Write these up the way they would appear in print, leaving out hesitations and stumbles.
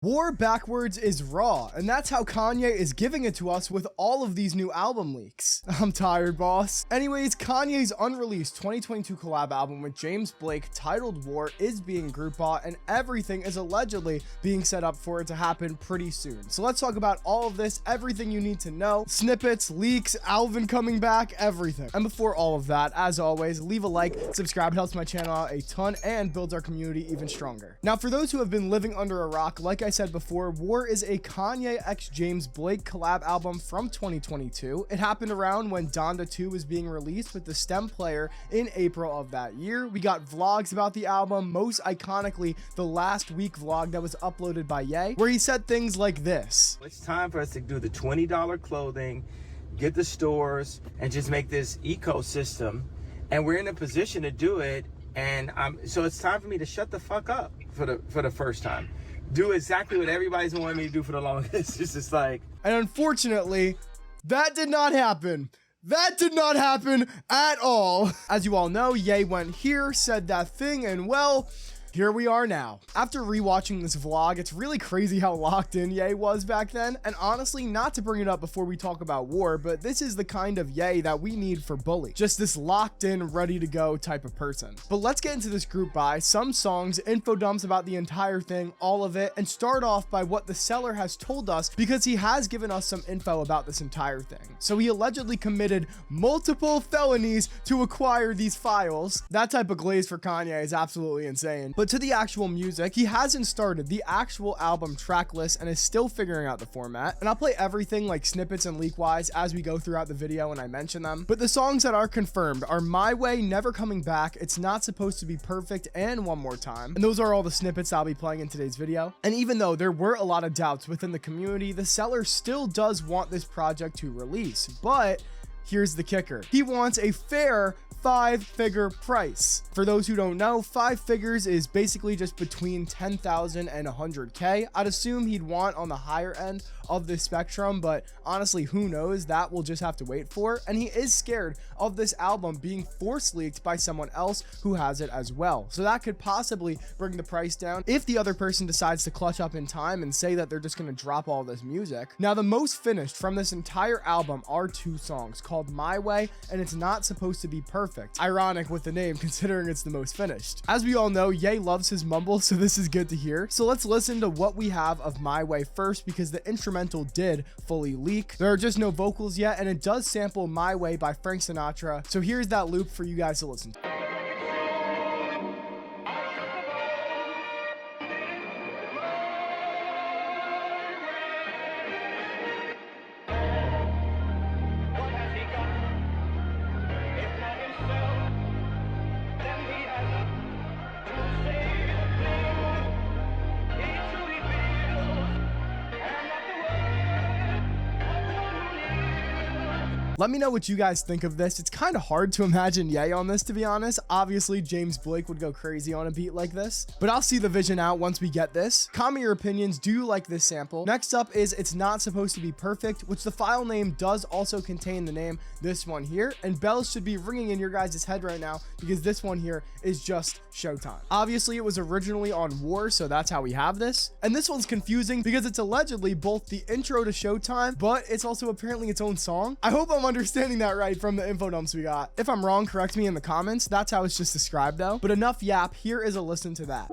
War backwards is raw, and that's how Kanye is giving it to us with all of these new album leaks. I'm tired, boss. Anyways, Kanye's unreleased 2022 collab album with James Blake titled War is being group bought, and everything is allegedly being set up for it to happen pretty soon. So let's talk about all of this, everything you need to know, snippets, leaks, Alvin coming back, everything. And before all of that, as always, leave a like, subscribe, it helps my channel out a ton and builds our community even stronger. Now, for those who have been living under a rock, like I said before, War is a Kanye x James Blake collab album from 2022. It happened around when Donda 2 was being released with the STEM player in April of that year. We got vlogs about the album, most iconically the last week vlog that was uploaded by Ye, where he said things like this. It's time for us to do the $20 clothing, get the stores, and just make this ecosystem. And we're in a position to do it. And so it's time for me to shut the fuck up for the first time. Do exactly what everybody's wanted me to do for the longest. It's just like... And unfortunately, that did not happen. That did not happen at all. As you all know, Ye went here, said that thing, and well... here we are now. After rewatching this vlog, it's really crazy how locked in Ye was back then. And honestly, not to bring it up before we talk about War, but this is the kind of Ye that we need for Bully. Just this locked in, ready to go type of person. But let's get into this group buy, some songs, info dumps about the entire thing, all of it, and start off by what the seller has told us because he has given us some info about this entire thing. So he allegedly committed multiple felonies to acquire these files. That type of glaze for Kanye is absolutely insane. But to the actual music, he hasn't started the actual album track list and is still figuring out the format. And I'll play everything like snippets and leak wise as we go throughout the video and I mention them. But the songs that are confirmed are My Way, Never Coming Back, It's Not Supposed to Be Perfect, and One More Time. And those are all the snippets I'll be playing in today's video. And even though there were a lot of doubts within the community, the seller still does want this project to release. But here's the kicker. He wants a fair 5-figure price. For those who don't know, 5 figures is basically just between 10,000 and 100K. I'd assume he'd want on the higher end of this spectrum, but honestly, who knows? That we'll just have to wait for. And he is scared of this album being force leaked by someone else who has it as well. So that could possibly bring the price down if the other person decides to clutch up in time and say that they're just going to drop all this music. Now, the most finished from this entire album are 2 songs called My Way and It's Not Supposed to Be Perfect. Ironic with the name considering it's the most finished. As we all know, Ye loves his mumble, so this is good to hear. So let's listen to what we have of My Way first because the instrumental did fully leak. There are just no vocals yet, and it does sample My Way by Frank Sinatra. So here's that loop for you guys to listen to. Let me know what you guys think of this. It's kind of hard to imagine Ye on this, to be honest. Obviously, James Blake would go crazy on a beat like this, but I'll see the vision out once we get this. Comment your opinions. Do you like this sample? Next up is It's Not Supposed to Be Perfect, which the file name does also contain the name, this one here, and bells should be ringing in your guys' head right now because this one here is just Showtime. Obviously, it was originally on War, so that's how we have this. And this one's confusing because it's allegedly both the intro to Showtime, but it's also apparently its own song. I hope I'm understanding that right from the info dumps we got. If I'm wrong, correct me in the comments. That's how it's just described though. But enough yap, here is a listen to that.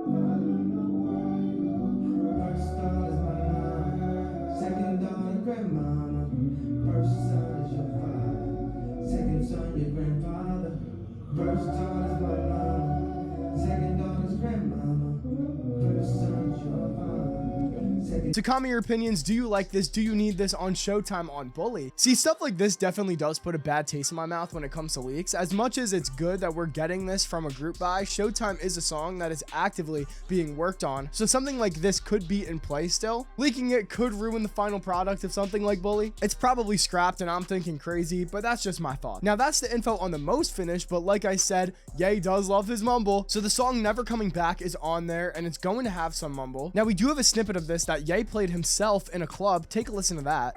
So comment your opinions. Do you like this? Do you need this on Showtime on Bully? See, stuff like this definitely does put a bad taste in my mouth when it comes to leaks. As much as it's good that we're getting this from a group buy, Showtime is a song that is actively being worked on. So something like this could be in play still. Leaking it could ruin the final product of something like Bully. It's probably scrapped and I'm thinking crazy, but that's just my thought. Now that's the info on the most finished, but like I said, Ye does love his mumble. So the song Never Coming Back is on there and it's going to have some mumble. Now we do have a snippet of this that Ye played himself in a club. Take a listen to that.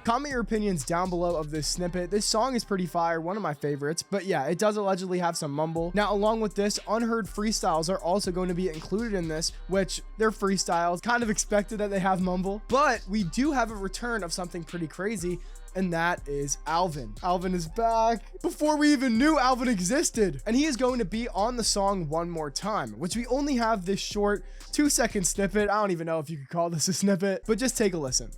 Comment your opinions down below of this snippet. This song is pretty fire, one of my favorites, but yeah, it does allegedly have some mumble. Now, along with this, unheard freestyles are also going to be included in this, which they're freestyles, kind of expected that they have mumble, but we do have a return of something pretty crazy, and that is Alvin. Alvin is back before we even knew Alvin existed, and he is going to be on the song one more time, which we only have this short 2-second snippet. I don't even know if you could call this a snippet, but just take a listen.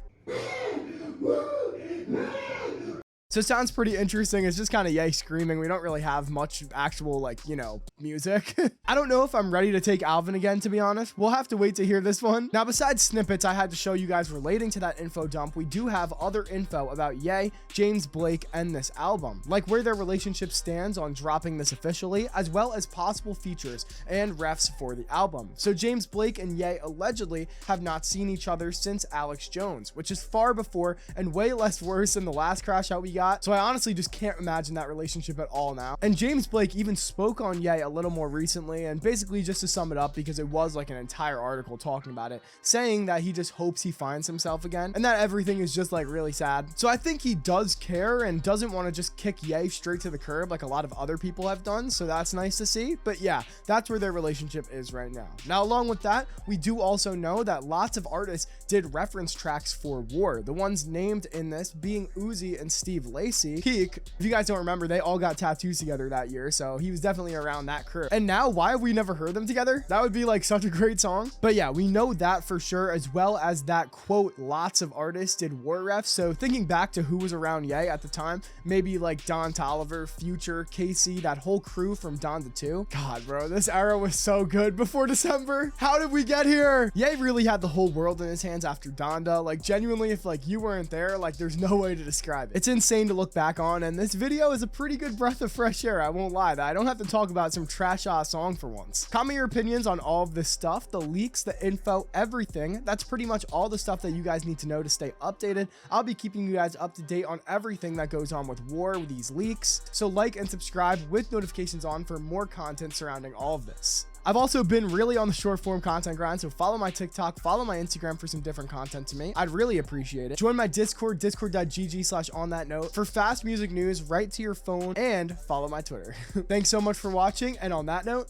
So it sounds pretty interesting. It's just kind of Ye screaming. We don't really have much actual, like, you know, music. I don't know if I'm ready to take Alvin again, to be honest. We'll have to wait to hear this one. Now, besides snippets I had to show you guys relating to that info dump, we do have other info about Ye, James Blake, and this album, like where their relationship stands on dropping this officially, as well as possible features and refs for the album. So James Blake and Ye allegedly have not seen each other since Alex Jones, which is far before and way less worse than the last crash out we got. So I honestly just can't imagine that relationship at all now. And James Blake even spoke on Ye a little more recently, and basically, just to sum it up, because it was like an entire article talking about it, saying that he just hopes he finds himself again and that everything is just like really sad. So I think he does care and doesn't want to just kick Ye straight to the curb like a lot of other people have done. So that's nice to see. But yeah, that's where their relationship is right now. Now, along with that, we do also know that lots of artists did reference tracks for War, the ones named in this being Uzi and Steve Lacy. Keek, if you guys don't remember, they all got tattoos together that year, so he was definitely around that crew. And now, why have we never heard them together? That would be like such a great song. But yeah, we know that for sure, as well as that quote, lots of artists did War refs. So thinking back to who was around Ye at the time, maybe like Don Toliver, Future, Casey, that whole crew from Don to 2. God, bro, this era was so good before December. How did we get here? Ye really had the whole world in his hands after Donda. Like, genuinely, if like you weren't there, like there's no way to describe it. It's insane to look back on, and this video is a pretty good breath of fresh air. I won't lie, that I don't have to talk about some trash ass song for once. Comment your opinions on all of this stuff, the leaks, the info, everything. That's pretty much all the stuff that you guys need to know to stay updated. I'll be keeping you guys up to date on everything that goes on with War, with these leaks. So like and subscribe with notifications on for more content surrounding all of this. I've also been really on the short form content grind, so follow my TikTok, follow my Instagram for some different content to me. I'd really appreciate it. Join my Discord, discord.gg/OnThatNote for fast music news right to your phone, and follow my Twitter. Thanks so much for watching, and on that note,